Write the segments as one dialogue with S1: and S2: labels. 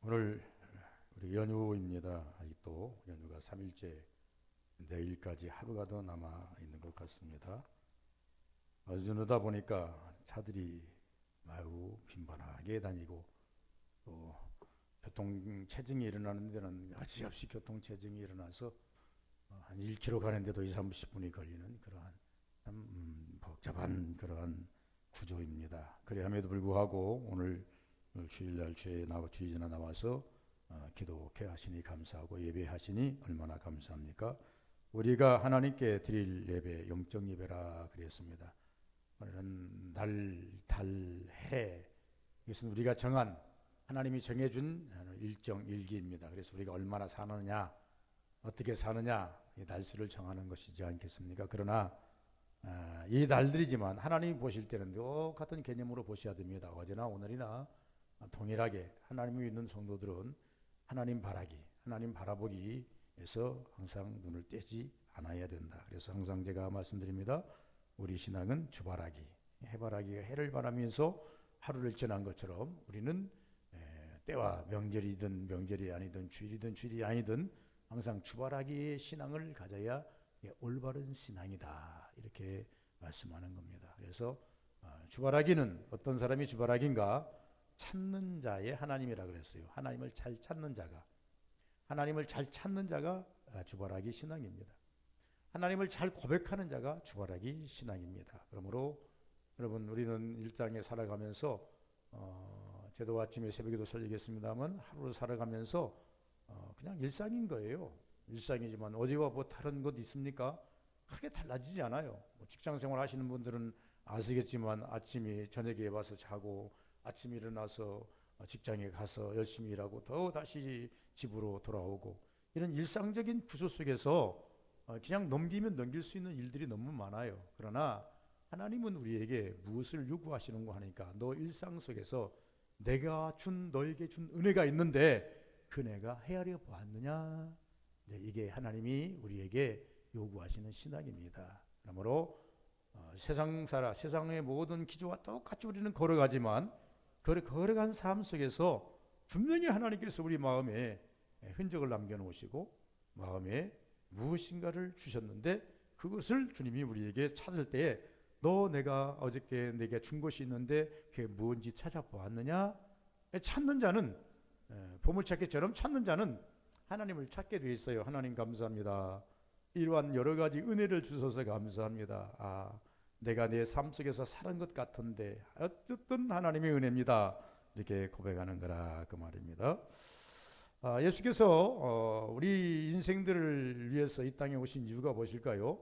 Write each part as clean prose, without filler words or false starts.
S1: 오늘 우리 연휴입니다. 아직도 연휴가 3일째, 내일까지 하루가 더 남아 있는 것 같습니다. 연휴다 보니까 차들이 매우 빈번하게 다니고, 또 교통체증이 일어나는 데는 여지없이 교통체증이 일어나서 한 1km 가는데도 2, 30분이 걸리는 그러한 복잡한 그러한 구조입니다. 그래함에도 불구하고 오늘 주일날 주일이나 나와서 기도케 하시니 감사하고 예배하시니 얼마나 감사합니까? 우리가 하나님께 드릴 예배 영적 예배라 그랬습니다. 오늘은 날, 달, 해, 이것은 우리가 정한, 하나님이 정해준 일정 일기입니다. 그래서 우리가 얼마나 사느냐, 어떻게 사느냐, 이 날수를 정하는 것이지 않겠습니까? 그러나 이 날들이지만 하나님이 보실 때는 똑같은 개념으로 보셔야 됩니다. 어제나 오늘이나 동일하게 하나님을 믿는 성도들은 하나님 바라기, 하나님 바라보기에서 항상 눈을 떼지 않아야 된다. 그래서 항상 제가 말씀드립니다. 우리 신앙은 주바라기, 해바라기가 해를 바라면서 하루를 지난 것처럼 우리는 때와 명절이든 명절이 아니든 주일이든 주일이 아니든 항상 주바라기의 신앙을 가져야 올바른 신앙이다, 이렇게 말씀하는 겁니다. 그래서 주바라기는 어떤 사람이 주바라기인가? 찾는 자의 하나님이라 그랬어요. 하나님을 잘 찾는 자가, 하나님을 잘 찾는 자가 주바라기 신앙입니다. 하나님을 잘 고백하는 자가 주바라기 신앙입니다. 그러므로 여러분, 우리는 일상에 살아가면서 제도 아침에 새벽에도 설리겠습니다만 하루를 살아가면서 그냥 일상인 거예요. 일상이지만 어디와 뭐 다른 것 있습니까? 크게 달라지지 않아요. 뭐 직장생활 하시는 분들은 아시겠지만 아침에 저녁에 와서 자고, 아침에 일어나서 직장에 가서 열심히 일하고 또 다시 집으로 돌아오고, 이런 일상적인 구조 속에서 그냥 넘기면 넘길 수 있는 일들이 너무 많아요. 그러나 하나님은 우리에게 무엇을 요구하시는가 하니까, 너 일상 속에서 내가 너에게 준 은혜가 있는데 그 은혜가 헤아려 보았느냐? 이게 하나님이 우리에게 요구하시는 신앙입니다. 그러므로 세상의 모든 기조와 똑같이 우리는 걸어가지만 걸어간 삶 속에서 분명히 하나님께서 우리 마음에 흔적을 남겨놓으시고 마음에 무엇인가를 주셨는데, 그것을 주님이 우리에게 찾을 때에 내가 어저께 내게 준 것이 있는데 그게 무엇인지 찾아보았느냐? 찾는 자는, 보물찾기처럼 찾는 자는 하나님을 찾게 되어 있어요. 하나님 감사합니다. 이러한 여러 가지 은혜를 주셔서 감사합니다. 내가 내 삶 속에서 살은 것 같은데 어쨌든 하나님의 은혜입니다, 이렇게 고백하는 거라 그 말입니다. 예수께서 우리 인생들을 위해서 이 땅에 오신 이유가 무엇일까요?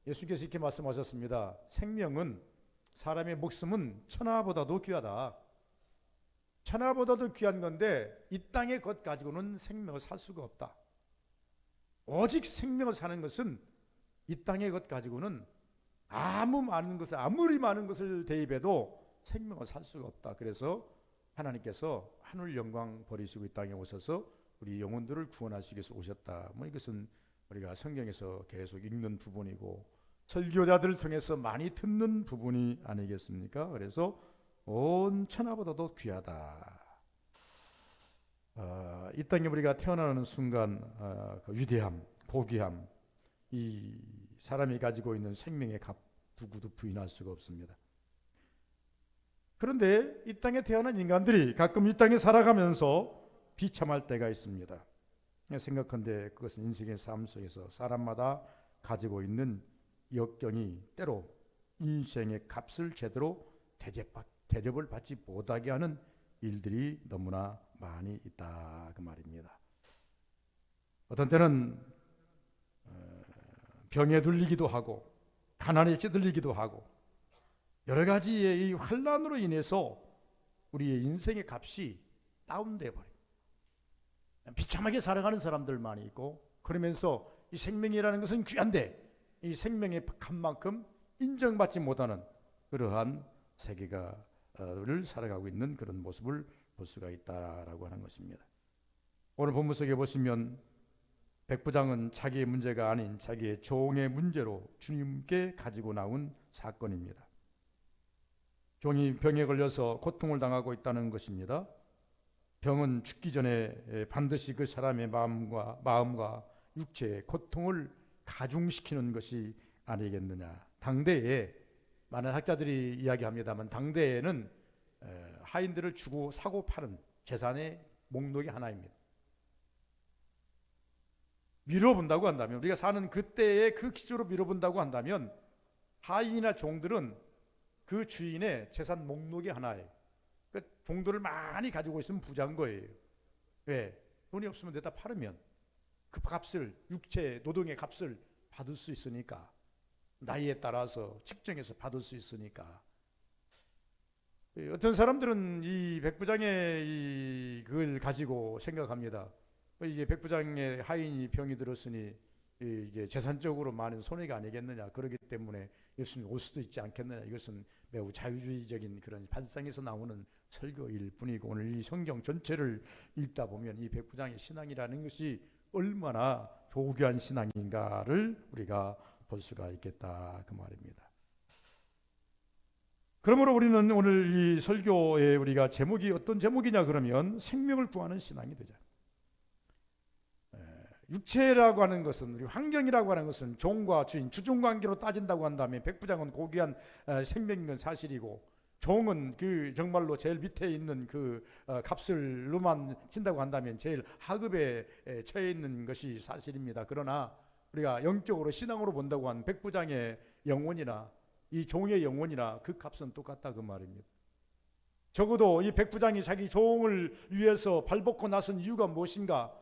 S1: 예수께서 이렇게 말씀하셨습니다. 생명은, 사람의 목숨은 천하보다도 귀하다. 천하보다도 귀한 건데 이 땅의 것 가지고는 생명을 살 수가 없다. 오직 생명을 사는 것은 이 땅의 것 가지고는 아무리 많은 것을 대입해도 생명을 살 수가 없다. 그래서 하나님께서 하늘 영광 버리시고 이 땅에 오셔서 우리 영혼들을 구원하시기 위해서 오셨다. 이것은 우리가 성경에서 계속 읽는 부분이고 설교자들을 통해서 많이 듣는 부분이 아니겠습니까? 그래서 온 천하보다도 귀하다. 이 땅에 우리가 태어나는 순간 그 위대함, 고귀함, 이 사람이 가지고 있는 생명의 값 누구도 부인할 수가 없습니다. 그런데 이 땅에 태어난 인간들이 가끔 이 땅에 살아가면서 비참할 때가 있습니다. 생각한데 그것은 인생의 삶 속에서 사람마다 가지고 있는 역경이 때로 인생의 값을 제대로 대접을 받지 못하게 하는 일들이 너무나 많이 있다 그 말입니다. 어떤 때는 병에 들리기도 하고 가난에 찌들리기도 하고 여러 가지의 이 환난으로 인해서 우리의 인생의 값이 다운돼 버려요. 비참하게 살아가는 사람들 많이 있고, 그러면서 이 생명이라는 것은 귀한데 이 생명의 값만큼 인정받지 못하는 그러한 세계를 살아가고 있는 그런 모습을 볼 수가 있다라고 하는 것입니다. 오늘 본문 속에 보시면 백부장은 자기의 문제가 아닌 자기의 종의 문제로 주님께 가지고 나온 사건입니다. 종이 병에 걸려서 고통을 당하고 있다는 것입니다. 병은 죽기 전에 반드시 그 사람의 마음과 육체의 고통을 가중시키는 것이 아니겠느냐. 당대에 많은 학자들이 이야기합니다만 당대에는 하인들을 주고 사고 파는 재산의 목록이 하나입니다. 미뤄본다고 한다면, 우리가 사는 그때의 그 기조로 미뤄본다고 한다면 하인이나 종들은 그 주인의 재산 목록이 하나예요. 그러니까 종들을 많이 가지고 있으면 부자인 거예요. 왜? 돈이 없으면 내다 팔으면 그 값을, 육체 노동의 값을 받을 수 있으니까, 나이에 따라서 측정해서 받을 수 있으니까. 어떤 사람들은 이 백부장의 그걸 가지고 생각합니다. 이제 백부장의 하인이 병이 들었으니 이게 재산적으로 많은 손해가 아니겠느냐. 그렇기 때문에 예수님 올 수도 있지 않겠느냐. 이것은 매우 자유주의적인 그런 반상에서 나오는 설교일 뿐이고, 오늘 이 성경 전체를 읽다 보면 이 백부장의 신앙이라는 것이 얼마나 조교한 신앙인가를 우리가 볼 수가 있겠다, 그 말입니다. 그러므로 우리는 오늘 이 설교의 우리가 제목이 어떤 제목이냐 그러면 생명을 구하는 신앙이 되자. 육체라고 하는 것은, 우리 환경이라고 하는 것은 종과 주인, 주종관계로 따진다고 한다면 백부장은 고귀한 생명인 건 사실이고, 종은 그 정말로 제일 밑에 있는 그 값을로만 친다고 한다면 제일 하급에 처해 있는 것이 사실입니다. 그러나 우리가 영적으로 신앙으로 본다고 한 백부장의 영혼이나 이 종의 영혼이나 그 값은 똑같다, 그 말입니다. 적어도 이 백부장이 자기 종을 위해서 발벗고 나선 이유가 무엇인가?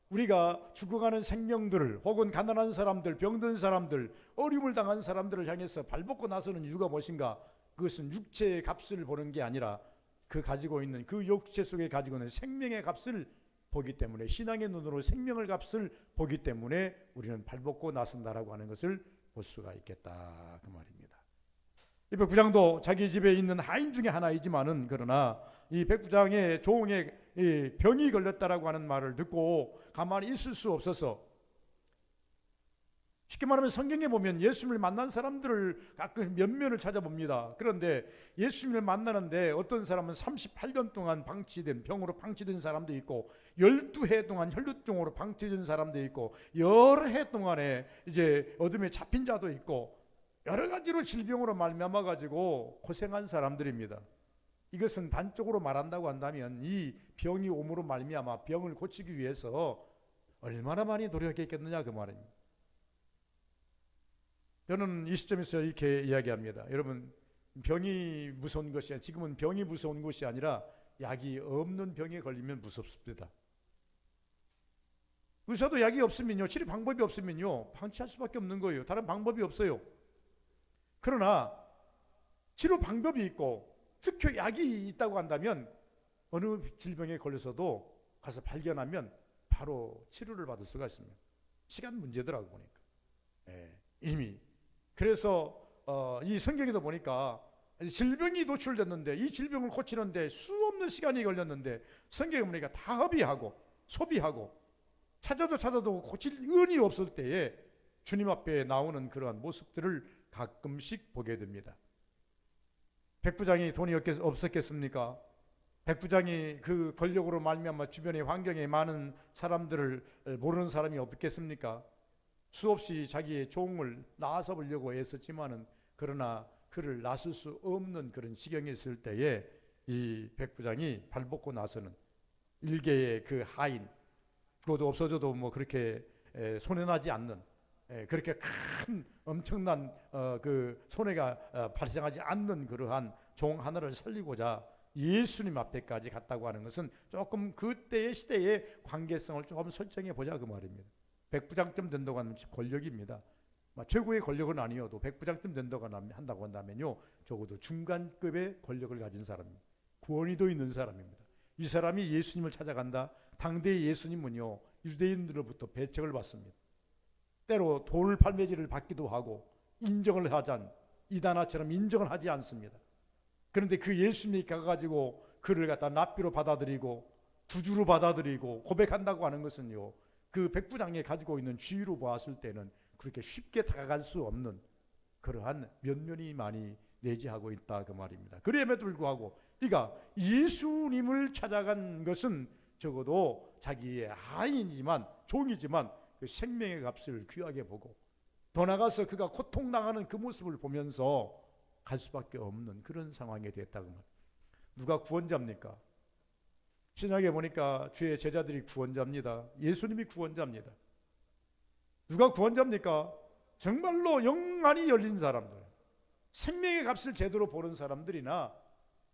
S1: 우리가 죽어가는 생명들을, 혹은 가난한 사람들, 병든 사람들, 어려움을 당한 사람들을 향해서 발벗고 나서는 이유가 무엇인가? 그것은 육체의 값을 보는 게 아니라 그 가지고 있는, 그 육체 속에 가지고 있는 생명의 값을 보기 때문에, 신앙의 눈으로 생명의 값을 보기 때문에 우리는 발벗고 나선다라고 하는 것을 볼 수가 있겠다, 그 말입니다. 이 백부장도 자기 집에 있는 하인 중에 하나이지만은, 그러나 이 백부장의 종의 병이 걸렸다라고 하는 말을 듣고 가만히 있을 수 없어서, 쉽게 말하면 성경에 보면 예수님을 만난 사람들을 가끔 면면을 찾아봅니다. 그런데 예수님을 만나는데 어떤 사람은 38년 동안 방치된, 병으로 방치된 사람도 있고, 12해 동안 혈루증으로 방치된 사람도 있고, 여러 해 동안에 이제 어둠에 잡힌 자도 있고, 여러 가지로 질병으로 말미암아 가지고 고생한 사람들입니다. 이것은 단적으로 말한다고 한다면 이 병이 옴으로 말미암아 병을 고치기 위해서 얼마나 많이 노력했겠느냐, 그 말입니다. 저는 이 시점에서 이렇게 이야기합니다. 여러분, 병이 무서운 것이 아니라, 지금은 병이 무서운 것이 아니라 약이 없는 병에 걸리면 무섭습니다. 의사도 약이 없으면요, 치료 방법이 없으면요, 방치할 수밖에 없는 거예요. 다른 방법이 없어요. 그러나 치료 방법이 있고 특효 약이 있다고 한다면 어느 질병에 걸려서도 가서 발견하면 바로 치료를 받을 수가 있습니다. 시간 문제더라고 보니까. 이미. 그래서 이 성경에도 보니까 질병이 노출됐는데, 이 질병을 고치는데 수없는 시간이 걸렸는데, 성경에 보니까 다 허비하고 소비하고 찾아도 고칠 은이 없을 때에 주님 앞에 나오는 그러한 모습들을 가끔씩 보게 됩니다. 백부장이 돈이 없었겠습니까? 백부장이 그 권력으로 말미암아 주변의 환경에 많은 사람들을 모르는 사람이 없겠습니까? 수없이 자기의 종을 낳아서 보려고 애썼지만은, 그러나 그를 낳을 수 없는 그런 시경에 있을 때에 이 백부장이 발벗고 나서는 일개의 그 하인, 죽어도 없어져도 뭐 그렇게 손해나지 않는, 그렇게 큰 엄청난 그 손해가 발생하지 않는 그러한 종 하나를 살리고자 예수님 앞에까지 갔다고 하는 것은 조금 그때의 시대의 관계성을 조금 설정해 보자, 그 말입니다. 백부장쯤 된다고 하면 권력입니다. 최고의 권력은 아니어도 백부장쯤 된다고 한다고 한다면요, 적어도 중간급의 권력을 가진 사람입니다. 권위도 있는 사람입니다. 이 사람이 예수님을 찾아간다. 당대의 예수님은요, 유대인들로부터 배척을 받습니다. 때로 돌팔매질을 받기도 하고 인정을 하잔 이다나처럼 인정을 하지 않습니다. 그런데 그 예수님이 가가지고 그를 갖다 납비로 받아들이고 구주로 받아들이고 고백한다고 하는 것은요, 그 백부장이 가지고 있는 지위로 보았을 때는 그렇게 쉽게 다가갈 수 없는 그러한 면면이 많이 내재하고 있다 그 말입니다. 그럼에도 불구하고 이가 예수님을 찾아간 것은 적어도 자기의 하인이지만 종이지만 그 생명의 값을 귀하게 보고 더 나아가서 그가 고통당하는 그 모습을 보면서 갈 수밖에 없는 그런 상황이 됐다고 말입니다. 누가 구원자입니까? 신약에 보니까 주의 제자들이 구원자입니다. 예수님이 구원자입니다. 누가 구원자입니까? 정말로 영안이 열린 사람들, 생명의 값을 제대로 보는 사람들이나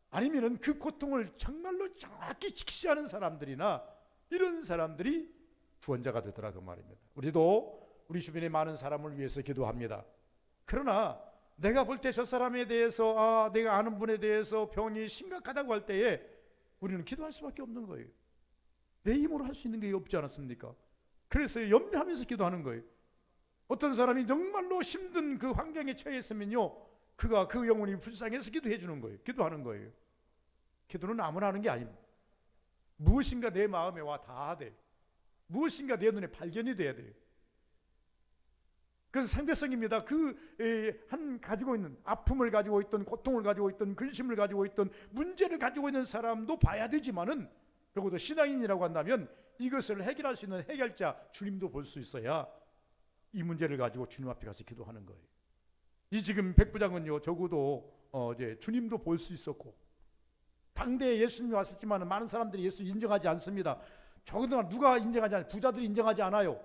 S1: 아니면은 그 고통을 정말로 정확히 직시하는 사람들이나 이런 사람들이 구원자가 되더라 그 말입니다. 우리도 우리 주변에 많은 사람을 위해서 기도합니다. 그러나 내가 볼 때 저 사람에 대해서 내가 아는 분에 대해서 병이 심각하다고 할 때에 우리는 기도할 수밖에 없는 거예요. 내 힘으로 할 수 있는 게 없지 않았습니까? 그래서 염려하면서 기도하는 거예요. 어떤 사람이 정말로 힘든 그 환경에 처했으면요, 그가 그 영혼이 불쌍해서 기도해 주는 거예요. 기도하는 거예요. 기도는 아무나 하는 게 아닙니다. 무엇인가 내 마음에 와 닿아야 돼요. 무엇인가 내 눈에 발견이 돼야 돼요. 그래서 상대성입니다. 가지고 있는 아픔을 가지고 있던, 고통을 가지고 있던, 근심을 가지고 있던, 문제를 가지고 있는 사람도 봐야 되지만은 적어도 신앙인이라고 한다면 이것을 해결할 수 있는 해결자 주님도 볼 수 있어야 이 문제를 가지고 주님 앞에 가서 기도하는 거예요. 이 지금 백부장은요, 적어도 이제 주님도 볼 수 있었고 당대에 예수님이 왔었지만 많은 사람들이 예수 인정하지 않습니다. 적어도 누가 인정하지 않아요? 부자들이 인정하지 않아요.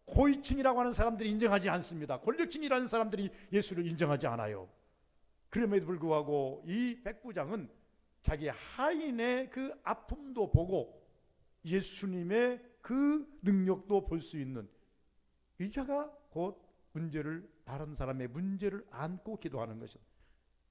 S1: 고위층이라고 하는 사람들이 인정하지 않습니다. 권력층이라는 사람들이 예수를 인정하지 않아요. 그럼에도 불구하고 이 백부장은 자기 하인의 그 아픔도 보고 예수님의 그 능력도 볼 수 있는 의자가 곧 다른 사람의 문제를 안고 기도하는 것입니다.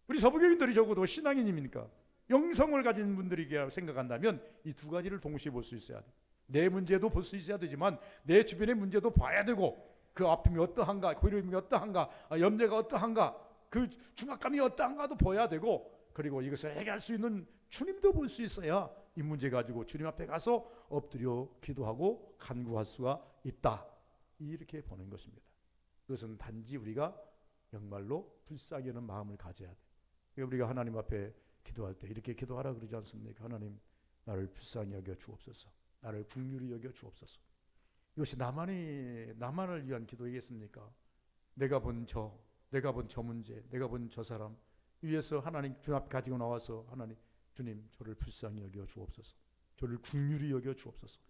S1: 우리 서부교인들이 적어도 신앙인입니까? 영성을 가진 분들이라고 생각한다면 이 두 가지를 동시에 볼 수 있어야 돼요. 내 문제도 볼 수 있어야 되지만 내 주변의 문제도 봐야 되고 그 아픔이 어떠한가, 고려움이 어떠한가, 염려가 어떠한가, 그 중압감이 어떠한가도 봐야 되고 그리고 이것을 해결할 수 있는 주님도 볼 수 있어야 이 문제 가지고 주님 앞에 가서 엎드려 기도하고 간구할 수가 있다. 이렇게 보는 것입니다. 그것은 단지 우리가 정말로 불쌍히 여는 마음을 가져야 돼. 우리가 하나님 앞에 기도할 때 이렇게 기도하라 그러지 않습니까? 하나님, 나를 불쌍히 여겨 주옵소서. 나를 긍휼히 여겨 주옵소서. 이것이 나만을 위한 기도이겠습니까? 내가 본 저 문제, 내가 본 저 사람 위에서 하나님 주님 앞에 가지고 나와서 하나님, 주님 저를 불쌍히 여겨 주옵소서. 저를 긍휼히 여겨 주옵소서.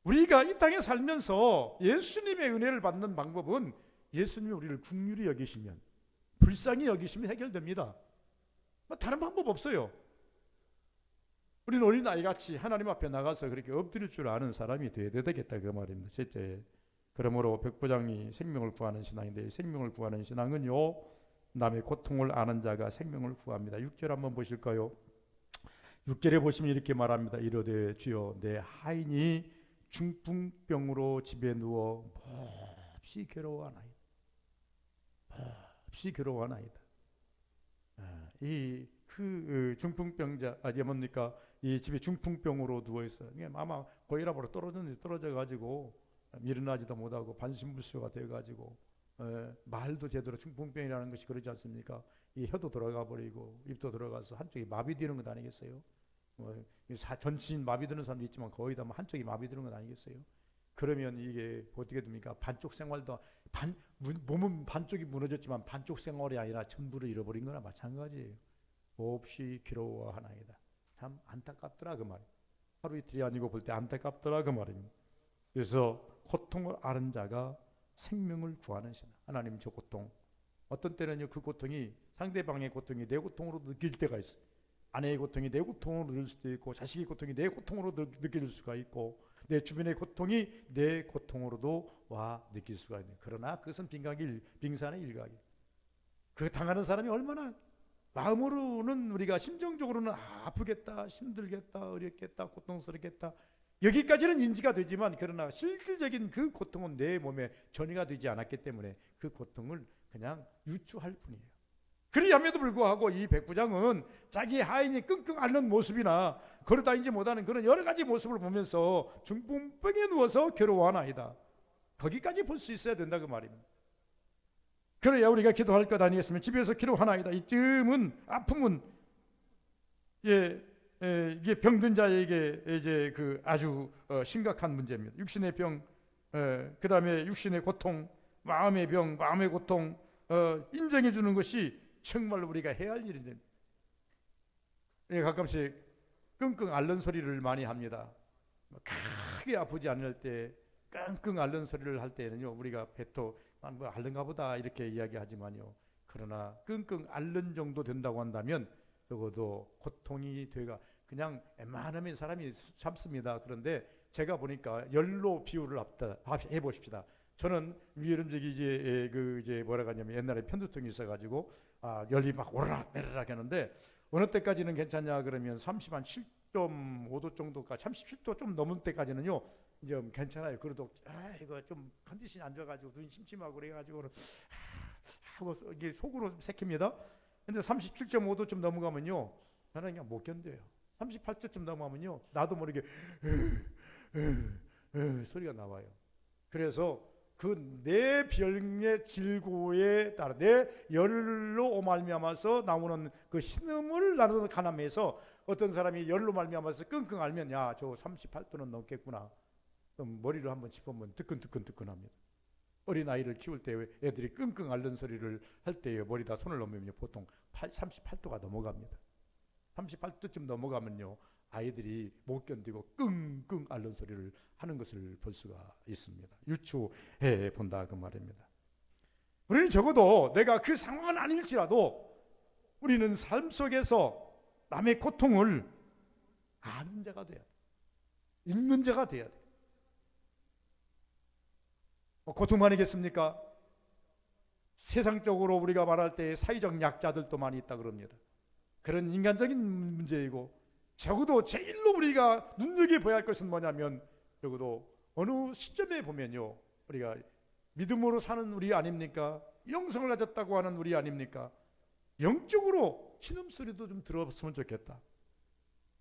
S1: 우리가 이 땅에 살면서 예수님의 은혜를 받는 방법은 예수님이 우리를 긍휼히 여기시면, 불쌍히 여기시면 해결됩니다. 다른 방법 없어요. 우리는 어린아이같이 하나님 앞에 나가서 그렇게 엎드릴 줄 아는 사람이 되어야 되겠다 그 말입니다. 셋째, 그러므로 백부장이 생명을 구하는 신앙인데, 생명을 구하는 신앙은요, 남의 고통을 아는 자가 생명을 구합니다. 6절 한번 보실까요? 6절에 보시면 이렇게 말합니다. 이르되 주여, 내 하인이 중풍병으로 집에 누워 몹시 괴로워하나이다. 몹시 괴로워하나이다. 중풍병자, 뭡니까? 이 집에 중풍병으로 누워 있어요. 아마 고혈압으로 떨어져 가지고 일어나지도 못하고 반신불수가 돼 가지고 말도 제대로, 중풍병이라는 것이 그러지 않습니까? 이 혀도 들어가 버리고 입도 들어가서 한쪽이 마비되는 것 아니겠어요? 전신 마비되는 사람도 있지만 거의 다 한쪽이 마비되는 것 아니겠어요? 그러면 이게 어떻게 됩니까? 반쪽 생활도 몸은 반쪽이 무너졌지만 반쪽 생활이 아니라 전부를 잃어버린 거나 마찬가지예요. 몹시 괴로워하나이다. 참 안타깝더라 그 말. 하루 이틀이 아니고 볼 때 안타깝더라 그 말입니다. 그래서 고통을 아는 자가 생명을 구하는 신앙. 하나님, 저 고통, 어떤 때는요 그 고통이 상대방의 고통이 내 고통으로 느낄 때가 있어요. 아내의 고통이 내 고통으로 느낄 수도 있고, 자식의 고통이 내 고통으로 느낄 수가 있고, 내 주변의 고통이 내 고통으로도 와 느낄 수가 있는. 그러나 그것은 빙산의 일각이에요. 그 당하는 사람이 얼마나 마음으로는, 우리가 심정적으로는 아프겠다, 힘들겠다, 어렵겠다, 고통스럽겠다, 여기까지는 인지가 되지만, 그러나 실질적인 그 고통은 내 몸에 전이가 되지 않았기 때문에 그 고통을 그냥 유추할 뿐이에요. 그리함에도 불구하고 이 백부장은 자기 하인이 끙끙 앓는 모습이나 걸어다니지 못하는 그런 여러 가지 모습을 보면서 중풍병에 누워서 괴로워하나이다. 거기까지 볼 수 있어야 된다 그 말입니다. 그래야 우리가 기도할 것 아니겠습니까? 집에서 기도하나이다. 이쯤은 아픔은 이게 병든 자에게 이제 그 아주 심각한 문제입니다. 육신의 병, 그 다음에 육신의 고통, 마음의 병, 마음의 고통 인정해 주는 것이 정말 우리가 해야 할 일인데 가끔씩 끙끙 앓는 소리를 많이 합니다. 크게 아프지 않을 때 끙끙 앓는 소리를 할 때는요, 우리가 배토 뭐 앓는가 보다 이렇게 이야기하지만요, 그러나 끙끙 앓는 정도 된다고 한다면 적어도 고통이 돼가 그냥 웬만하면 사람이 참습니다. 그런데 제가 보니까 열로 비유를 해보십시다. 저는 위에름직이 이제 뭐라고 하냐면 옛날에 편두통이 있어가지고 열이 막 오르락 내리락 하는데 어느 때까지는 괜찮냐 그러면 37.5도 정도까지 37도 좀 넘은 때까지는요 이제 괜찮아요. 그래도 이거 좀 컨디션이 안 좋아가지고 눈이 침침하고 그래가지고 하고 이게 속으로 새깁니다. 근데 37.5도 좀 넘어가면요 저는 그냥 못 견뎌요. 38도쯤 넘어가면요 나도 모르게 소리가 나와요. 그래서 그 내 병의 질고에 따라 내 열로 말미암아서 나오는 그 신음을 나누는 간암에서 어떤 사람이 열로 말미암아서 끙끙 앓면 야, 저 38도는 넘겠구나. 그럼 머리를 한번 짚으면 뜨끈뜨끈뜨끈합니다. 어린 아이를 키울 때 애들이 끙끙 앓는 소리를 할 때에 머리다 손을 넣으면 보통 38도가 넘어갑니다. 38도쯤 넘어가면요 아이들이 못 견디고 끙끙 앓는 소리를 하는 것을 볼 수가 있습니다. 유추해 본다 그 말입니다. 우리는 적어도 내가 그 상황은 아닐지라도 우리는 삶 속에서 남의 고통을 아는 자가 돼야 돼. 읽는 자가 돼야 돼. 고통만이겠습니까? 세상적으로 우리가 말할 때 사회적 약자들도 많이 있다 그럽니다. 그런 인간적인 문제이고 적어도 제일로 우리가 눈여겨봐야 할 것은 뭐냐면 적어도 어느 시점에 보면요 우리가 믿음으로 사는 우리 아닙니까? 영성을 가졌다고 하는 우리 아닙니까? 영적으로 신음소리도 좀 들었으면 좋겠다.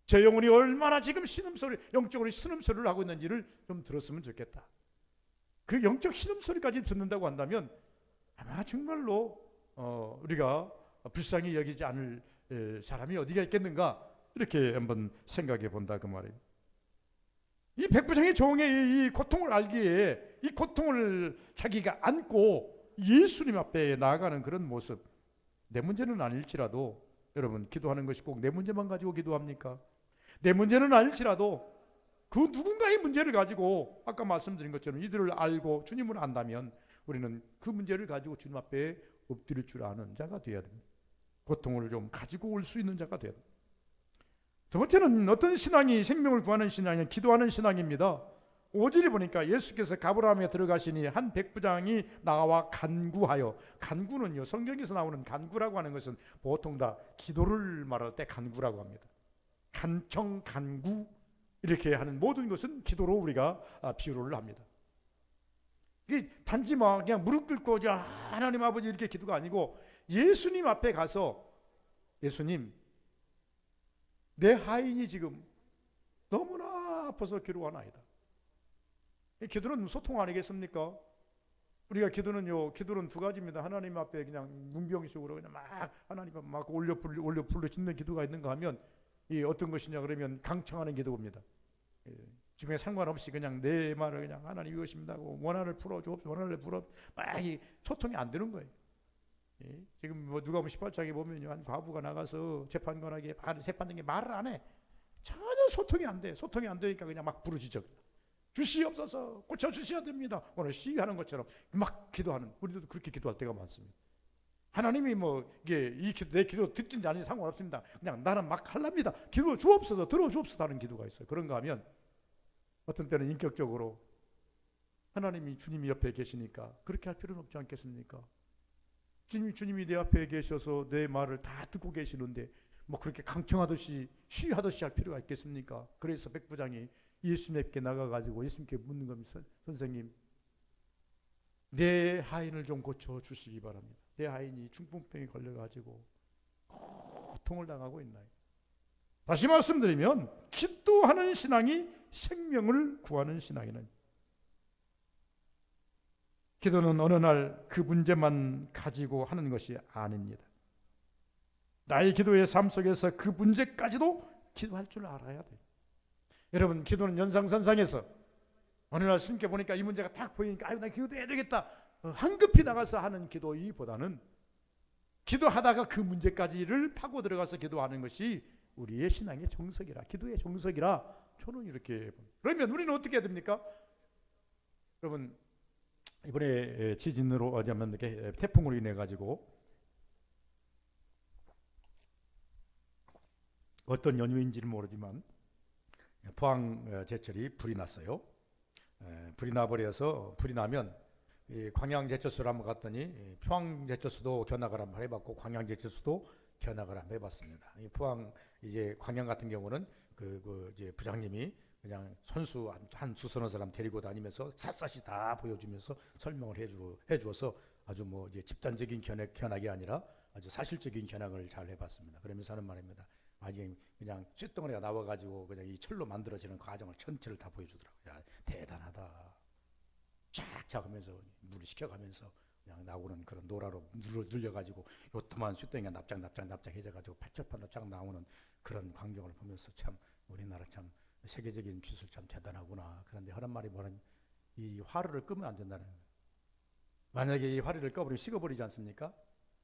S1: 제 영혼이 얼마나 지금 영적으로 신음소리를 하고 있는지를 좀 들었으면 좋겠다. 그 영적 신음소리까지 듣는다고 한다면 아마 정말로 우리가 불쌍히 여기지 않을 사람이 어디가 있겠는가 이렇게 한번 생각해 본다 그 말이에요. 이 백부장의 종의 이 고통을 알기에 이 고통을 자기가 안고 예수님 앞에 나아가는 그런 모습, 내 문제는 아닐지라도 여러분 기도하는 것이 꼭 내 문제만 가지고 기도합니까? 내 문제는 아닐지라도 그 누군가의 문제를 가지고 아까 말씀드린 것처럼 이들을 알고 주님을 안다면 우리는 그 문제를 가지고 주님 앞에 엎드릴 줄 아는 자가 되어야 됩니다. 고통을 좀 가지고 올 수 있는 자가 되어야 됩니다. 두 번째는 어떤 신앙이 생명을 구하는 신앙이 기도하는 신앙입니다. 5절에 보니까 예수께서 가브라함에 들어가시니 한 백부장이 나와 간구하여, 간구는요 성경에서 나오는 간구라고 하는 것은 보통 다 기도를 말할 때 간구라고 합니다. 간청, 간구 이렇게 하는 모든 것은 기도로 우리가 비유를 합니다. 이게 단지 막 그냥 무릎 꿇고 하나님 아버지 이렇게 기도가 아니고 예수님 앞에 가서 예수님 내 하인이 지금 너무나 아파서 기도하나이다. 기도는 소통 아니겠습니까? 우리가 기도는 두 가지입니다. 하나님 앞에 그냥 문병식으로 그냥 막 하나님 앞에 막 올려 불러 짓는 기도가 있는가 하면 이 어떤 것이냐 그러면 강청하는 기도입니다. 지금에 상관없이 그냥 내 말을 그냥 하나님 이것입니다고 원한을 풀어주옵소서 원한을 풀어 막 이 소통이 안 되는 거예요. 지금 뭐 누가 18장에 보면요 한 과부가 나가서 재판관에게 재판장에게 말을 안 해. 전혀 소통이 안 돼. 소통이 안 되니까 그냥 막 부르짖어. 주시옵소서 고쳐 주셔야 됩니다. 오늘 시위하는 것처럼 막 기도하는 우리도 그렇게 기도할 때가 많습니다. 하나님이 뭐 이게 내 기도 듣든지 아닌지 상관없습니다. 그냥 나는 막 할랍니다. 기도 주옵소서 들어주옵소서 하는 기도가 있어요. 그런가 하면 어떤 때는 인격적으로 하나님이 주님이 옆에 계시니까 그렇게 할 필요는 없지 않겠습니까? 주님이 내 앞에 계셔서 내 말을 다 듣고 계시는데 뭐 그렇게 강청하듯이 시위하듯이 할 필요가 있겠습니까? 그래서 백부장이 예수님께 나가가지고 예수님께 묻는 겁니다. 선생님 내 하인을 좀 고쳐주시기 바랍니다. 내 하인이 중풍병에 걸려가지고 고통을 당하고 있나요? 다시 말씀드리면 기도하는 신앙이 생명을 구하는 신앙이는 기도는 어느 날 그 문제만 가지고 하는 것이 아닙니다. 나의 기도의 삶 속에서 그 문제까지도 기도할 줄 알아야 돼요. 여러분, 기도는 연상선상에서 어느 날 스님께 보니까 이 문제가 딱 보이니까 아유, 나 기도해야 되겠다, 한급히 나가서 하는 기도보다는 기도하다가 그 문제까지를 파고 들어가서 기도하는 것이 우리의 신앙의 정석이라, 기도의 정석이라 저는 이렇게. 그러면 우리는 어떻게 해야 됩니까? 여러분, 이번에 지진으로 어쩌면 이렇게 태풍으로 인해 가지고 어떤 연유인지는 모르지만 포항 제철이 불이 났어요. 불이 나버려서, 불이 나면 광양제철소를 한번 갔더니 포항제철소도 견학을 한번 해봤고 광양제철소도 견학을 한번 해봤습니다. 포항 이제 광양 같은 경우는 이제 부장님이 그냥 선수 한 두서너 사람 데리고 다니면서 샅샅이 다 보여주면서 설명을 해주어서 아주 뭐 이제 집단적인 견학이 아니라 아주 사실적인 견학을 잘 해봤습니다. 그러면서 하는 말입니다. 아니 그냥 쇳덩어리가 나와가지고 그냥 이 철로 만들어지는 과정을 전체를 다 보여주더라고요. 야, 대단하다. 쫙 하면서 물을 식혀가면서 그냥 나오는 그런 노라로 눌려가지고 요트만 쇳덩이가 납작 해져가지고 팔절판으로 쫙 나오는 그런 광경을 보면서 참 우리나라 참 세계적인 기술 참 대단하구나. 그런데 하는 말이 뭐냐면 이 화로를 끄면 안 된다는 거예요. 만약에 이 화로를 꺼버리면 식어버리지 않습니까?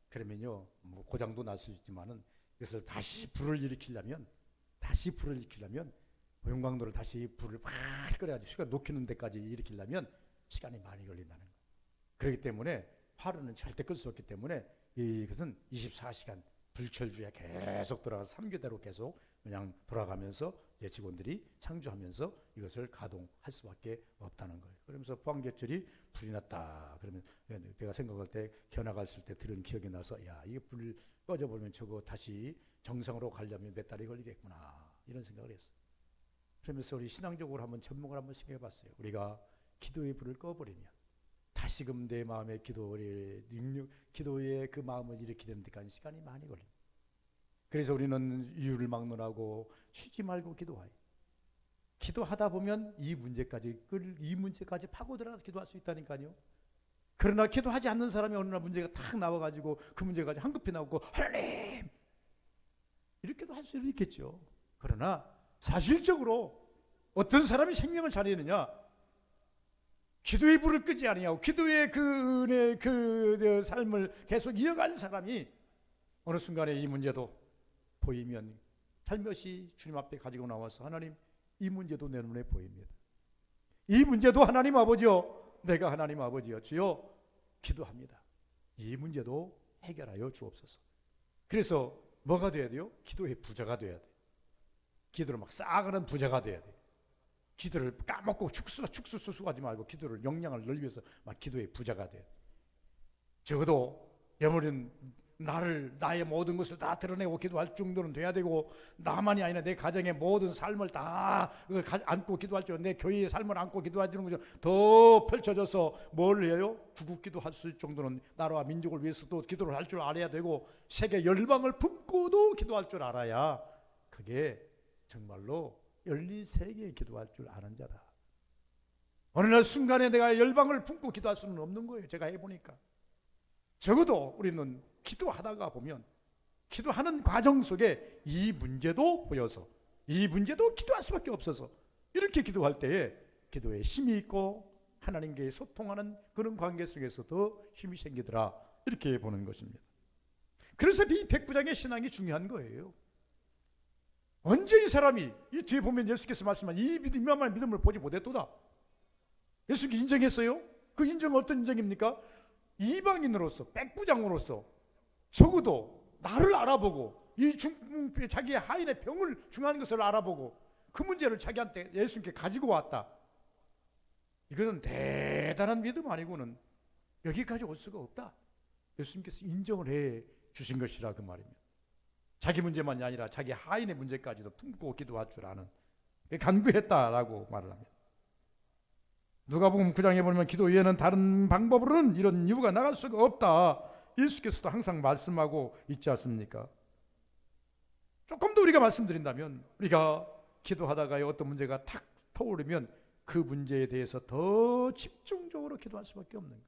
S1: 그러면요, 뭐 고장도 날 수 있지만은 이것을 다시 불을 일으키려면 용광로를 다시 불을 팍 끓여가지고 시간 녹이는 데까지 일으키려면 시간이 많이 걸린다는 거예요. 그렇기 때문에 화로는 절대 끌 수 없기 때문에 이것은 24시간 불철주에 계속 돌아가서 3교대로 계속 그냥 돌아가면서 직원들이 창조하면서 이것을 가동할 수밖에 없다는 거예요. 그러면서 포항제철이 불이 났다. 그러면 내가 생각할 때 견학했을 때 들은 기억이 나서 야, 이게 불 꺼져버리면 저거 다시 정상으로 가려면 몇 달이 걸리겠구나, 이런 생각을 했어요. 그러면서 우리 신앙적으로 한번 접목을 한번 해봤어요. 우리가 기도의 불을 꺼버리면 다시금 내 마음의 기도의 능력, 기도의 그 마음을 일으키는 데까지 시간이 많이 걸립니다. 그래서 우리는 이유를 막론하고 쉬지 말고 기도하여. 기도하다 보면 이 문제까지 파고 들어가서 기도할 수 있다니까요. 그러나 기도하지 않는 사람이 어느 날 문제가 탁 나와가지고 그 문제까지 한급히 나오고 하나님 이렇게도 할 수 있겠죠. 그러나 사실적으로 어떤 사람이 생명을 차리느냐, 기도의 불을 끄지 아니하고 기도의 그 은혜, 그 삶을 계속 이어가는 사람이 어느 순간에 이 문제도 보이면 살며시 주님 앞에 가지고 나와서 하나님, 이 문제도 내 눈에 보입니다. 이 문제도 하나님 아버지요, 내가 하나님 아버지요 주여 기도합니다. 이 문제도 해결하여 주옵소서. 그래서 뭐가 돼야 돼요? 기도의 부자가 돼야 돼. 기도를 막 쌓아가는 부자가 돼야 돼. 기도를 까먹고 축수하지 말고 기도를 역량을 넓혀서 막 기도의 부자가 돼. 적어도 여물은 나의 모든 것을 다 드러내고 기도할 정도는 돼야 되고, 나만이 아니라 내 가정의 모든 삶을 다 안고 기도할 줄, 내 교회의 삶을 안고 기도할 줄 더 펼쳐져서 뭘 해요? 구국기도 할 수 있을 정도는 나라와 민족을 위해서도 기도를 할 줄 알아야 되고, 세계 열방을 품고도 기도할 줄 알아야 그게 정말로 열린 세계에 기도할 줄 아는 자다. 어느 날 순간에 내가 열방을 품고 기도할 수는 없는 거예요. 제가 해보니까. 적어도 우리는 기도하다가 보면 기도하는 과정 속에 이 문제도 보여서, 이 문제도 기도할 수밖에 없어서, 이렇게 기도할 때에 기도에 힘이 있고 하나님께 소통하는 그런 관계 속에서 더 힘이 생기더라, 이렇게 보는 것입니다. 그래서 이 백부장의 신앙이 중요한 거예요. 언제 이 사람이, 이 뒤에 보면 예수께서 말씀한 이 이만한 믿음을 보지 못했도다, 예수님이 인정했어요. 그 인정은 어떤 인정입니까? 이방인으로서, 백부장으로서 적어도 나를 알아보고 이 자기의 하인의 병을 중요한 것을 알아보고 그 문제를 자기한테 예수님께 가지고 왔다. 이거는 대단한 믿음 아니고는 여기까지 올 수가 없다. 예수님께서 인정을 해 주신 것이라 그 말입니다. 자기 문제만이 아니라 자기 하인의 문제까지도 품고 기도할 줄 아는, 간구했다라고 말을 합니다. 누가복음 9장에 보면 기도 외에는 다른 방법으로는 이런 이유가 나갈 수가 없다, 예수께서도 항상 말씀하고 있지 않습니까? 조금 더 우리가 말씀드린다면, 우리가 기도하다가 어떤 문제가 탁 떠오르면 그 문제에 대해서 더 집중적으로 기도할 수밖에 없는 거예요.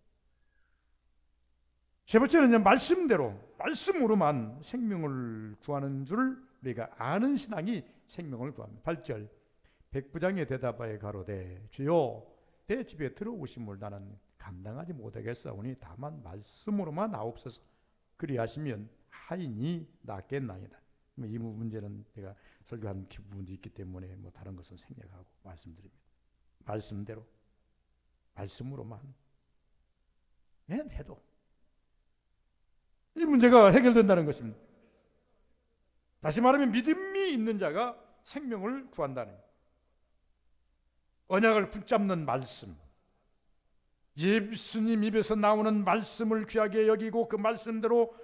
S1: 세 번째는 말씀으로만 생명을 구하는 줄 우리가 아는 신앙이 생명을 구합니다. 8절 백부장의 대답하여 가로되 주여 내 집에 들어오심을 나는 감당하지 못하겠사오니 다만 말씀으로만 나옵소서. 그리하시면 하인이 낫겠나이다. 이 문제는 제가 설교한 부분도 있기 때문에 다른 것은 생략하고 말씀드립니다. 말씀대로 말씀으로만 해도 이 문제가 해결된다는 것입니다. 다시 말하면 믿음이 있는 자가 생명을 구한다는 거예요. 언약을 붙잡는 말씀, 예수님 입에서 나오는 말씀을 귀하게 여기고 그 말씀대로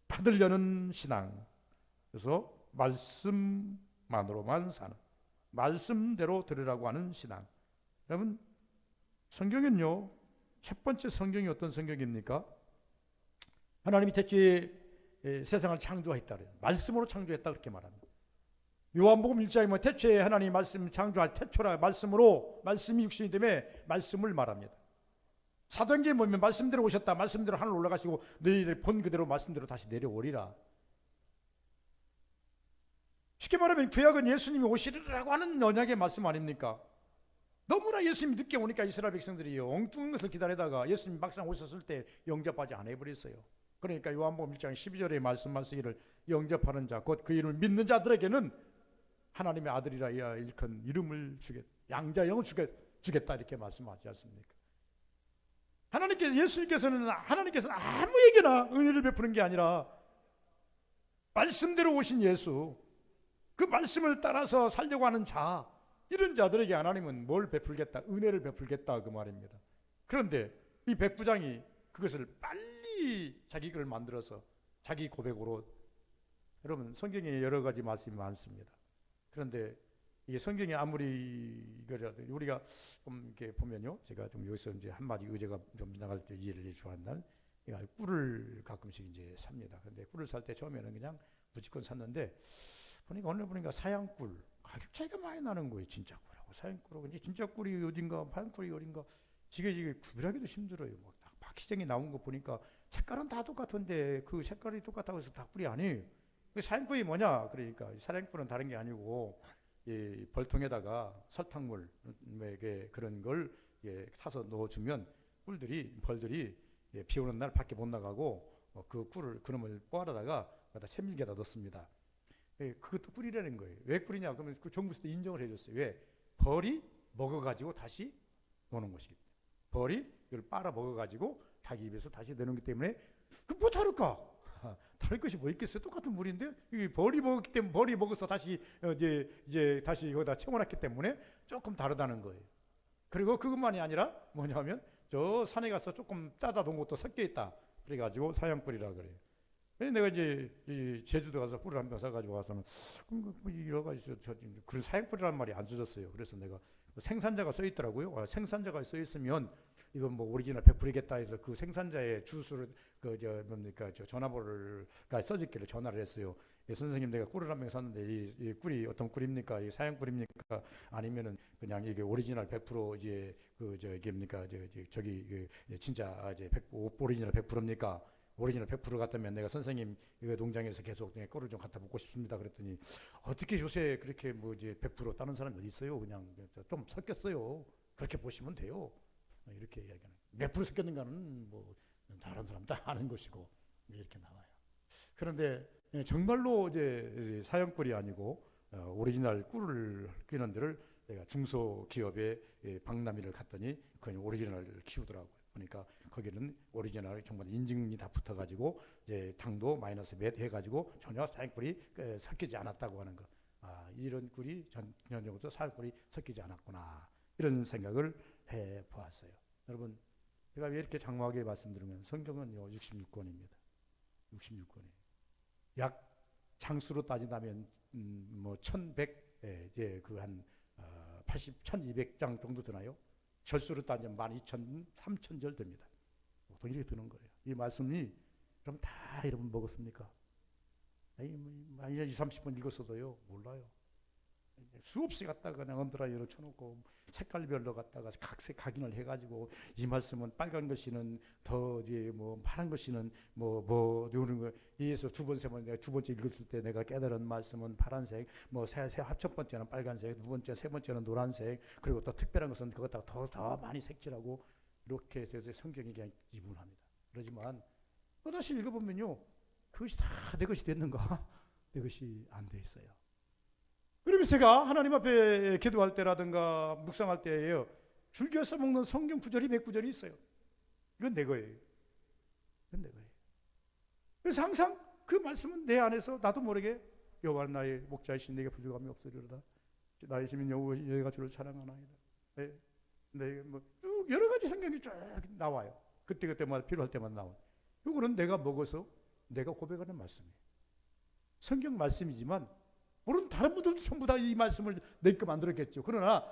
S1: 받으려는 신앙. 그래서 말씀만으로만 사는, 말씀대로 들으라고 하는 신앙. 여러분, 성경은요, 첫 번째 성경이 어떤 성경입니까? 하나님이 태초에 세상을 창조했다 그래요. 말씀으로 창조했다 그렇게 말합니다. 요한복음 1장에 보면 태초에 하나님 말씀 창조할 태초라 말씀으로, 말씀이 육신이 되매 말씀을 말합니다. 사도행전에 보면 말씀대로 오셨다, 말씀대로 하늘 올라가시고 너희들 본 그대로 말씀대로 다시 내려오리라. 쉽게 말하면 구약은 예수님이 오시리라고 하는 언약의 말씀 아닙니까? 너무나 예수님이 늦게 오니까 이스라엘 백성들이 엉뚱한 것을 기다리다가 예수님 막상 오셨을 때 영접하지 않아 버렸어요. 그러니까 요한복음 1장 12절에 말씀하시기를 영접하는 자 곧 그 이름을 믿는 자들에게는 하나님의 아들이라 일컫는 이름을 양자영을 주겠다 이렇게 말씀하지 않습니까? 예수님께서는 아무에게나 은혜를 베푸는 게 아니라 말씀대로 오신 예수, 그 말씀을 따라서 살려고 하는 자, 이런 자들에게 하나님은 뭘 베풀겠다? 은혜를 베풀겠다 그 말입니다. 그런데 이 백부장이 그것을 빨리 자기 글을 만들어서 자기 고백으로, 여러분 성경에 여러 가지 말씀이 많습니다. 그런데 이게 성경이 아무리 그래도 우리가 좀 이렇게 보면요, 제가 좀 여기서 이제 한마디 의제가 좀 나갈 때 이해를 해주한다는, 꿀을 가끔씩 이제 삽니다. 근데 꿀을 살 때 처음에는 그냥 무조건 샀는데 보니까 오늘 보니까 사양 꿀 가격 차이가 많이 나는 거예요. 진짜 꿀하고 사양 꿀하고. 이제 진짜 꿀이 어딘가 파양 꿀이 어딘가 지게 구별하기도 힘들어요. 막 박시장이 나온 거 보니까 색깔은 다 똑같은데 그 색깔이 똑같다고 해서 다 꿀이 아니에요. 그 사양 꿀이 뭐냐? 그러니까 사양 꿀은 다른 게 아니고 이 벌통에다가 설탕물 그런 걸 타서 넣어주면 벌들이 비 오는 날 밖에 못 나가고 그 꿀을 그놈을 뽀아다가 샘물개에다 넣습니다. 그것도 꿀이라는 거예요. 왜 꿀이냐? 그러면 그 정부에서 인정을 해줬어요. 왜? 벌이 먹어가지고 다시 노는 것이기 때문에. 벌이 이걸 빨아 먹어가지고 자기 입에서 다시 내는 것 때문에 그 뭐 다를까? 다를 것이 뭐 있겠어요? 똑같은 물인데 이 벌이 먹었기 때문에, 벌이 먹어서 다시 이제 다시 거기다 채워놨기 때문에 조금 다르다는 거예요. 그리고 그것만이 아니라 뭐냐면 저 산에 가서 조금 따다 놓은 것도 섞여 있다. 그래가지고 사양꿀이라 그래요. 내가 이제 제주도 가서 꿀을 한 병 사가지고 와서는 여러 가지 그런 사양꿀이라는 말이 안 써졌어요. 그래서 내가 생산자가 써 있더라고요. 생산자가 써 있으면 이건 뭐 오리지널 100%겠다 해서 그 생산자의 주소를 저 전화번호가 써있길래 전화를 했어요. 선생님, 내가 꿀을 한 병 샀는데 이 꿀이 어떤 꿀입니까? 이 사양꿀입니까? 아니면은 그냥 이게 오리지널 100% 이제 이게입니까? 저기 진짜 이제 오리지널 100%입니까? 오리지널 100% 같다면 내가 선생님 이거 농장에서 계속 꿀을 좀 갖다 먹고 싶습니다. 그랬더니 어떻게 요새 그렇게 뭐 이제 100% 따는 사람이 어디 있어요? 그냥 좀 섞였어요. 그렇게 보시면 돼요. 이렇게 이야기하는. 몇 프로 섞였는가는 뭐 다른 사람 다 아는 것이고 이렇게 나와요. 그런데 정말로 이제 사양꿀이 아니고 오리지널 꿀을 끼는 데를 내가 중소기업에 박람회를 갔더니 그냥 오리지널을 키우더라고요. 그러니까 거기는 오리지널 정말 인증이 다 붙어가지고 이제 당도 마이너스 몇 해가지고 전혀 사양꿀이 섞이지 않았다고 하는 거. 이런 꿀이 전형적으로 사양꿀이 섞이지 않았구나, 이런 생각을 해보았어요. 여러분, 제가 왜 이렇게 장황하게 말씀드리면 성경은요 66권입니다. 66권이에요. 약 장수로 따진다면 뭐 1100 그 한 1200장 정도 되나요? 절수로 따지면 12,000, 3,000절 됩니다. 보통 이렇게 되는 거예요. 이 말씀이 그럼 다 여러분 먹었습니까? 아니, 20, 30분 읽었어도요 몰라요. 수없이 갖다가 그냥 언더라이어로 쳐놓고 색깔별로 갖다가 각색 각인을 해가지고 이 말씀은 빨간 것이는 더 이제 뭐 파란 것이는 뭐 이런 거 이에서 두 번째 읽었을 때 내가 깨달은 말씀은 파란색, 뭐 첫 번째는 빨간색, 두 번째 세 번째는 노란색, 그리고 또 특별한 것은 그것다가 더 많이 색칠하고 이렇게 해서 성경이 그냥 이분합니다. 그러지만 또 다시 읽어보면요, 그것이 다 내 것이 됐는가? 내 것이 안 돼 있어요. 그러면 제가 하나님 앞에 기도할 때라든가 묵상할 때에요, 줄겨 써먹는 성경 구절이 몇 구절이 있어요. 이건 내 거예요. 이건 내 거예요. 그래서 항상 그 말씀은 내 안에서 나도 모르게 여호와는 나의 목자이신 내게 부족함이 없으리로다. 나의 시민 여호와가 주를 찬양하나이다. 네, 쭉 여러 가지 성경이 쭉 나와요. 그때마다 필요할 때마다 나와요. 이거는 내가 먹어서 내가 고백하는 말씀이에요. 성경 말씀이지만 물론 다른 분들도 전부 다 이 말씀을 내게 만들었겠죠. 그러나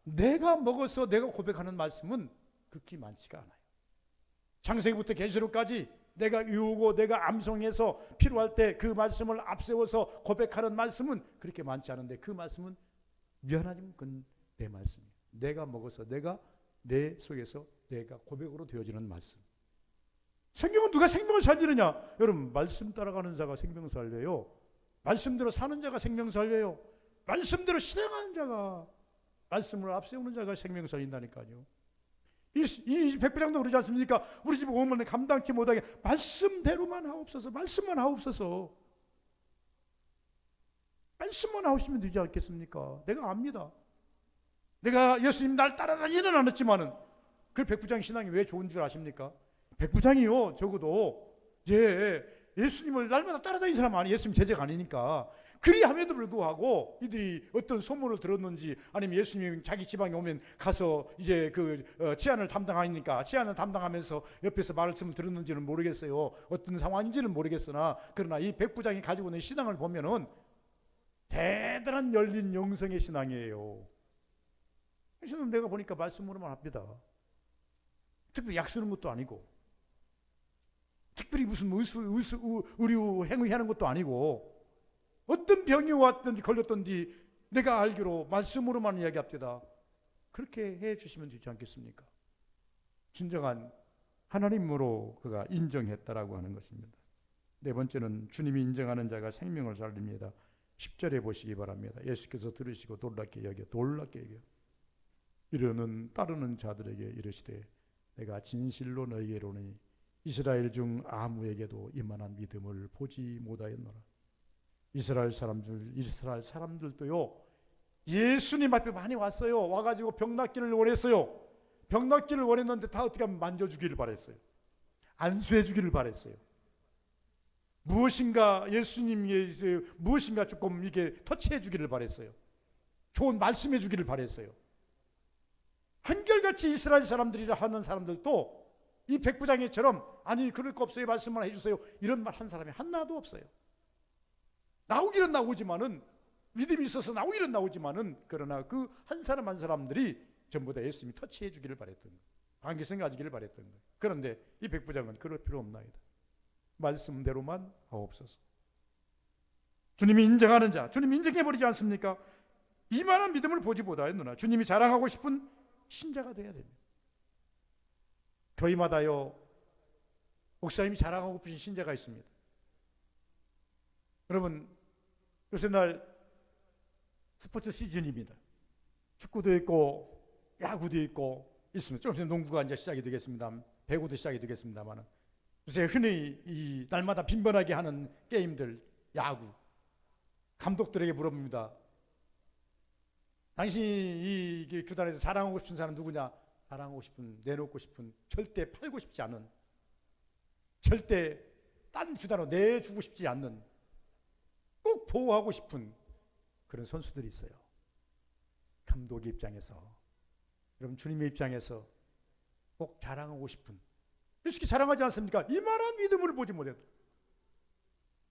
S1: 내가 먹어서 내가 고백하는 말씀은 극히 많지가 않아요. 창세기부터 계시록까지 내가 외우고 내가 암송해서 필요할 때 그 말씀을 앞세워서 고백하는 말씀은 그렇게 많지 않은데, 그 말씀은 미안하지만 그건 내 말씀이에요. 내가 먹어서 내가 내 속에서 내가 고백으로 되어지는 말씀. 생명은 누가 생명을 살리느냐? 여러분, 말씀 따라가는 자가 생명을 살려요. 말씀대로 사는 자가 생명 살려요. 말씀대로 실행하는 자가, 말씀을 앞세우는 자가 생명 살린다니까요. 이 백부장도 그러지 않습니까? 우리 집 오면은 감당치 못하게 말씀대로만 하옵소서, 말씀만 하옵소서. 말씀만 하시면 되지 않겠습니까? 내가 압니다. 내가 예수님 날 따라다니는 않았지만은 그 백부장 신앙이 왜 좋은 줄 아십니까? 백부장이요, 적어도 예수님을 날마다 따라다니는 사람 아니, 예수님 제자가 아니니까. 그리함에도 불구하고 이들이 어떤 소문을 들었는지, 아니면 예수님 자기 지방에 오면 가서 이제 치안을 담당하니까 치안을 담당하면서 옆에서 말씀을 들었는지는 모르겠어요. 어떤 상황인지는 모르겠으나, 그러나 이 백부장이 가지고 있는 신앙을 보면은 대단한 열린 영성의 신앙이에요. 신앙은 내가 보니까 말씀으로만 합니다. 특별히 약 쓰는 것도 아니고, 특별히 무슨 의류 행위하는 것도 아니고, 어떤 병이 왔든지 걸렸든지 내가 알기로 말씀으로만 이야기합니다. 그렇게 해 주시면 되지 않겠습니까? 진정한 하나님으로 그가 인정했다라고 하는 것입니다. 네 번째는 주님이 인정하는 자가 생명을 살립니다. 10절에 보시기 바랍니다. 예수께서 들으시고 놀랍게 여겨 이르는 따르는 자들에게 이르시되, 내가 진실로 너희에게 이르노니 이스라엘 중 아무에게도 이만한 믿음을 보지 못하였노라. 이스라엘 사람들도요, 예수님 앞에 많이 왔어요. 와가지고 병 낫기를 원했어요. 병 낫기를 원했는데 다 어떻게 하면 만져주기를 바랬어요. 안수해 주기를 바랬어요. 무엇인가 조금 이게 터치해 주기를 바랬어요. 좋은 말씀해 주기를 바랬어요. 한결같이 이스라엘 사람들이라 하는 사람들도 이 백부장이처럼, 아니 그럴 거 없어요, 말씀만 해주세요, 이런 말 한 사람이 하나도 없어요. 나오기는 나오지만은, 믿음이 있어서 나오기는 나오지만은, 그러나 그 한 사람 한 사람들이 전부 다 예수님이 터치해 주기를 바랬던 거예요. 관계성 가지기를 바랬던 거예요. 그런데 이 백부장은 그럴 필요 없나이다. 말씀대로만 하옵소서. 주님이 인정하는 자, 주님이 인정해버리지 않습니까? 이만한 믿음을 보지 못하였노라. 주님이 자랑하고 싶은 신자가 되어야 됩니다. 교회마다요, 목사님이 자랑하고 싶으신 신자가 있습니다. 여러분, 요새 날 스포츠 시즌입니다. 축구도 있고 야구도 있고 있습니다. 좀 있으면 농구가 이제 시작이 되겠습니다. 배구도 시작이 되겠습니다만, 요새 흔히 이 날마다 빈번하게 하는 게임들, 야구, 감독들에게 물어봅니다. 당신이 이 구단에서 자랑하고 싶은 사람 누구냐? 자랑하고 싶은, 내놓고 싶은, 절대 팔고 싶지 않은, 절대 딴 구단으로 내주고 싶지 않는, 꼭 보호하고 싶은 그런 선수들이 있어요. 감독의 입장에서, 여러분 주님의 입장에서 꼭 자랑하고 싶은, 이렇게 자랑하지 않습니까? 이만한 믿음을 보지 못했다.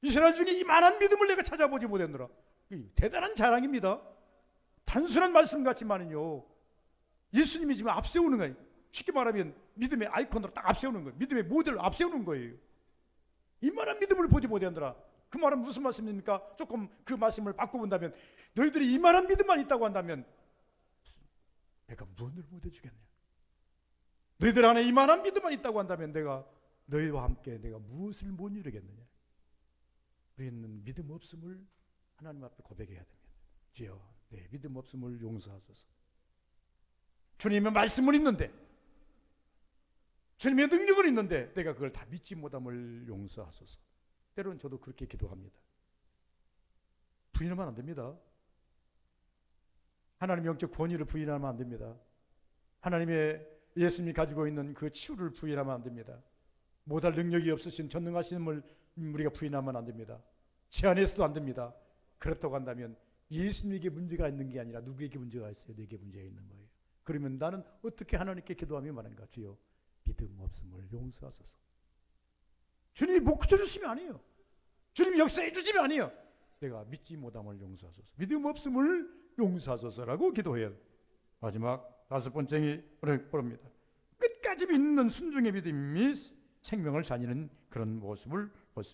S1: 이스라엘 중에 이만한 믿음을 내가 찾아보지 못했노라. 대단한 자랑입니다. 단순한 말씀 같지만은요, 예수님이 지금 앞세우는 거예요. 쉽게 말하면 믿음의 아이콘으로 딱 앞세우는 거예요. 믿음의 모델로 앞세우는 거예요. 이만한 믿음을 보지 못했노라. 그 말은 무슨 말씀입니까? 조금 그 말씀을 바꿔본다면 너희들이 이만한 믿음만 있다고 한다면 내가 무엇을 못 해주겠냐? 너희들 안에 이만한 믿음만 있다고 한다면 내가 너희와 함께 내가 무엇을 못 이루겠느냐? 우리는 믿음 없음을 하나님 앞에 고백해야 됩니다. 주여, 내 믿음 없음을 용서하소서. 주님의 말씀은 있는데, 주님의 능력은 있는데 내가 그걸 다 믿지 못함을 용서하소서. 때로는 저도 그렇게 기도합니다. 부인하면 안 됩니다. 하나님의 영적 권위를 부인하면 안 됩니다. 하나님의 예수님이 가지고 있는 그 치유를 부인하면 안 됩니다. 못할 능력이 없으신 전능하심을 우리가 부인하면 안 됩니다. 제안해서도 안 됩니다. 그렇다고 한다면 예수님에게 문제가 있는 게 아니라 누구에게 문제가 있어요? 내게 문제가 있는 거예요. 그러면 나는 어떻게 하나님께 기도하며 말하는가? 주여, 믿음 없음을 용서하소서. 주님이 못 고쳐주시면 아니에요. 주님이 역사해 주시면 아니에요. 내가 믿지 못함을 용서하소서. 믿음 없음을 용서하소서라고 기도해요. 마지막 5번째이 그럽니다. 끝까지 믿는 순종의 믿음이 생명을 살리는 그런 모습을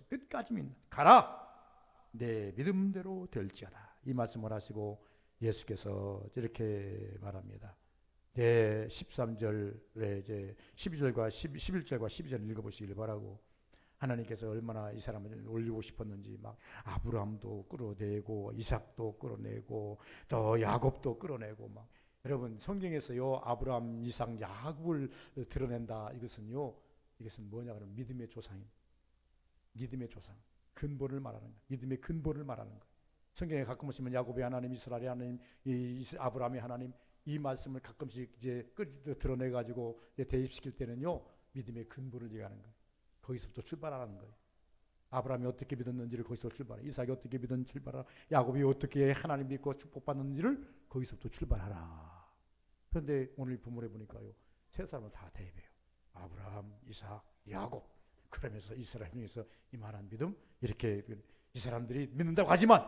S1: 끝까지 믿는. 가라, 내 믿음대로 될지어다. 이 말씀을 하시고 예수께서 이렇게 말합니다. 네, 13절에 이제 12절과 11절과 12절을 읽어보시길 바라고, 하나님께서 얼마나 이 사람을 올리고 싶었는지 막 아브라함도 끌어내고 이삭도 끌어내고 또 야곱도 끌어내고 막. 여러분, 성경에서요 아브라함, 이삭, 야곱을 드러낸다. 이것은 뭐냐 그러면 믿음의 조상입니다. 믿음의 조상, 근본을 말하는 거예요. 믿음의 근본을 말하는 거예요. 성경에 가끔 보시면 야곱의 하나님, 이스라엘의 하나님, 아브라함의 하나님, 이 말씀을 가끔씩 이제 드러내 가지고 대입시킬 때는요 믿음의 근본을 얘기하는 거예요. 거기서부터 출발하는 거예요. 아브라함이 어떻게 믿었는지를 거기서 출발해. 이삭이 어떻게 믿었는지 출발하라. 야곱이 어떻게 하나님 믿고 축복받는지를 거기서부터 출발하라. 그런데 오늘 본문에 보니까요 세 사람을 다 대입해요. 아브라함, 이삭, 야곱. 그러면서 이스라엘 중에서 이만한 믿음, 이렇게 이 사람들이 믿는다고 하지만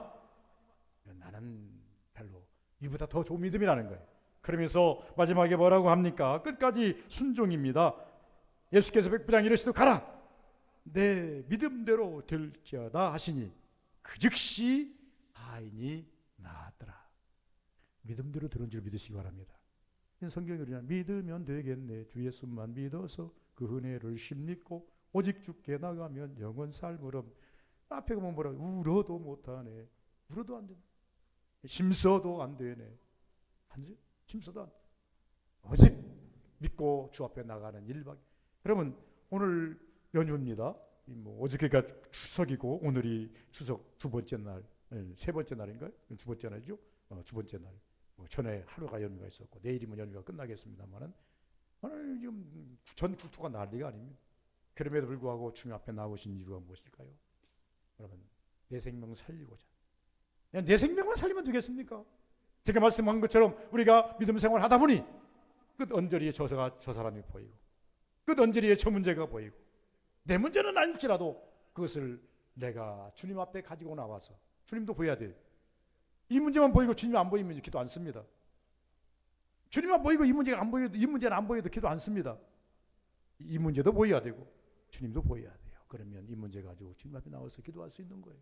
S1: 나는 별로 이보다 더 좋은 믿음이라는 거예요. 그러면서 마지막에 뭐라고 합니까? 끝까지 순종입니다. 예수께서 백부장 이르시되 가라, 내 믿음대로 될지어다 하시니 그 즉시 하인이 나았더라. 믿음대로 들은 줄 믿으시기 바랍니다. 성경에 그러냐, 믿으면 되겠네, 주 예수만 믿어서 그 은혜를 심믿고 오직 주께 나가면 영원 살므름. 앞에 보면 뭐라고, 울어도 못하네, 울어도 안 되네, 심서도 안 되네, 심서도 안 돼. 오직 믿고 주 앞에 나가는 일밖에. 여러분, 오늘 연휴입니다. 어저께가 추석이고 오늘이 추석 두 번째 날, 세 번째 날인가요? 두 번째 날이죠. 두 번째 날. 전에 하루가 연휴가 있었고 내일이면 연휴가 끝나겠습니다만은 오늘 지금 전 국토가 난리가 아닙니다. 그럼에도 불구하고 주님 앞에 나오신 이유가 무엇일까요? 여러분, 내 생명 살리고자. 그냥 내 생명만 살리면 되겠습니까? 제가 말씀한 것처럼 우리가 믿음 생활을 하다 보니 끝 언저리에 저 사람이 보이고 끝 언저리에 저 문제가 보이고 내 문제는 아닐지라도 그것을 내가 주님 앞에 가지고 나와서 주님도 보여야 돼요. 이 문제만 보이고 주님이 안 보이면 기도 안 씁니다. 주님만 보이고 이 문제가 안 보여도, 이 문제는 안 보여도 기도 안 씁니다. 이 문제도 보여야 되고 주님도 보여야 돼요. 그러면 이 문제 가지고 주님 앞에 나와서 기도할 수 있는 거예요.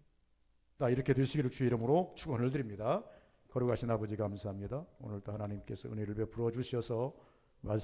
S1: 나 이렇게 되시기를 주의 이름으로 축원을 드립니다. 거룩하신 아버지 감사합니다. 오늘도 하나님께서 은혜를 베풀어 주셔서